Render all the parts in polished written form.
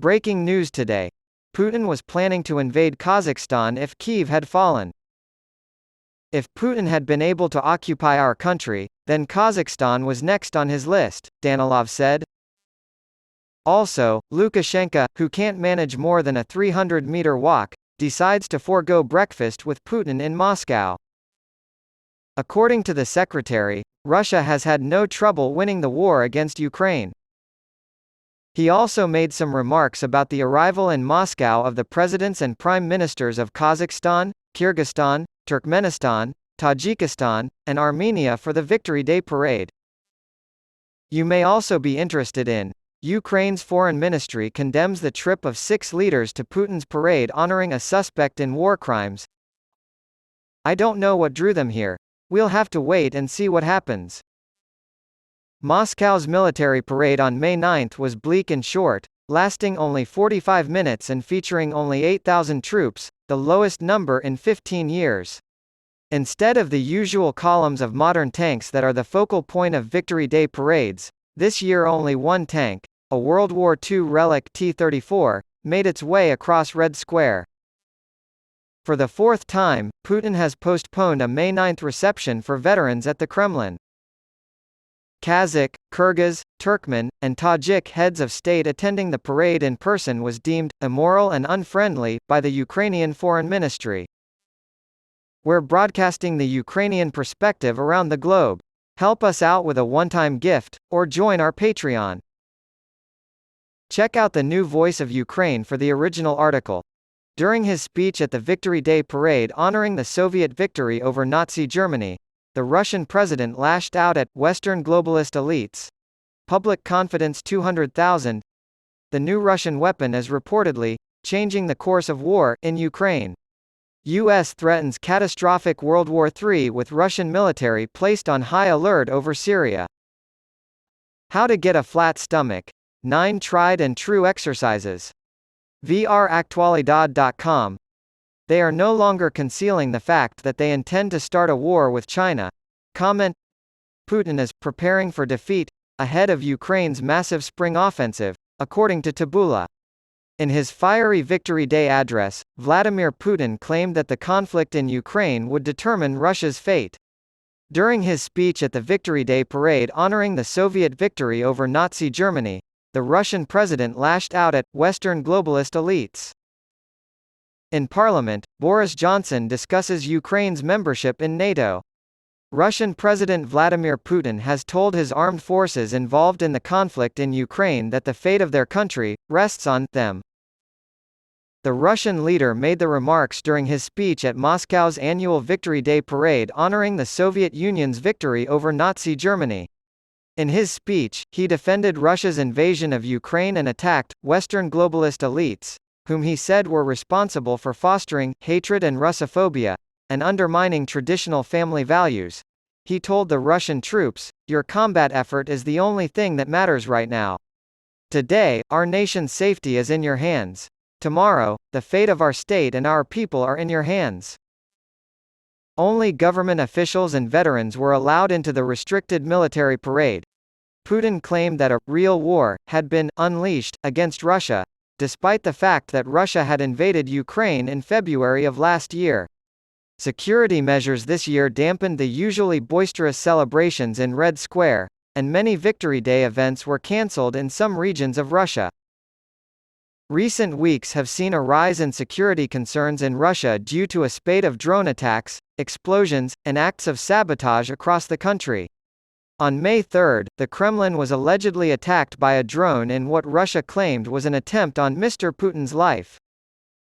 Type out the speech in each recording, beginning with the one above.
Breaking news today. Putin was planning to invade Kazakhstan if Kyiv had fallen. If Putin had been able to occupy our country, then Kazakhstan was next on his list, Danilov said. Also, Lukashenko, who can't manage more than a 300-meter walk, decides to forego breakfast with Putin in Moscow. According to the secretary, Russia has had no trouble winning the war against Ukraine. He also made some remarks about the arrival in Moscow of the presidents and prime ministers of Kazakhstan, Kyrgyzstan, Turkmenistan, Tajikistan, and Armenia for the Victory Day parade. You may also be interested in: Ukraine's foreign ministry condemns the trip of 6 leaders to Putin's parade honoring a suspect in war crimes. I don't know what drew them here. We'll have to wait and see what happens. Moscow's military parade on May 9 was bleak and short, lasting only 45 minutes and featuring only 8,000 troops, the lowest number in 15 years. Instead of the usual columns of modern tanks that are the focal point of Victory Day parades, this year only one tank, a World War II relic T-34, made its way across Red Square. For the 4th time, Putin has postponed a May 9 reception for veterans at the Kremlin. Kazakh, Kyrgyz, Turkmen, and Tajik heads of state attending the parade in person was deemed immoral and unfriendly by the Ukrainian Foreign Ministry. We're broadcasting the Ukrainian perspective around the globe. Help us out with a one-time gift, or join our Patreon. Check out the new Voice of Ukraine for the original article. During his speech at the Victory Day parade honoring the Soviet victory over Nazi Germany, the Russian president lashed out at Western globalist elites. Public confidence 200,000. The new Russian weapon is reportedly changing the course of war in Ukraine. U.S. threatens catastrophic World War III with Russian military placed on high alert over Syria. How to get a flat stomach. 9 tried and true exercises. vractualidad.com. They are no longer concealing the fact that they intend to start a war with China. Comment: Putin is preparing for defeat ahead of Ukraine's massive spring offensive, according to Tabula. In his fiery Victory Day address, Vladimir Putin claimed that the conflict in Ukraine would determine Russia's fate. During his speech at the Victory Day parade honoring the Soviet victory over Nazi Germany, the Russian president lashed out at Western globalist elites. In Parliament, Boris Johnson discusses Ukraine's membership in NATO. Russian President Vladimir Putin has told his armed forces involved in the conflict in Ukraine that the fate of their country rests on them. The Russian leader made the remarks during his speech at Moscow's annual Victory Day parade honoring the Soviet Union's victory over Nazi Germany. In his speech, he defended Russia's invasion of Ukraine and attacked Western globalist elites, whom he said were responsible for fostering hatred and Russophobia, and undermining traditional family values. He told the Russian troops, "Your combat effort is the only thing that matters right now. Today, our nation's safety is in your hands. Tomorrow, the fate of our state and our people are in your hands." Only government officials and veterans were allowed into the restricted military parade. Putin claimed that a real war had been unleashed against Russia, despite the fact that Russia had invaded Ukraine in February of last year. Security measures this year dampened the usually boisterous celebrations in Red Square, and many Victory Day events were cancelled in some regions of Russia. Recent weeks have seen a rise in security concerns in Russia due to a spate of drone attacks, explosions, and acts of sabotage across the country. On May 3, the Kremlin was allegedly attacked by a drone in what Russia claimed was an attempt on Mr. Putin's life.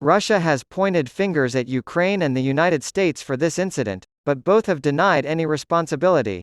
Russia has pointed fingers at Ukraine and the United States for this incident, but both have denied any responsibility.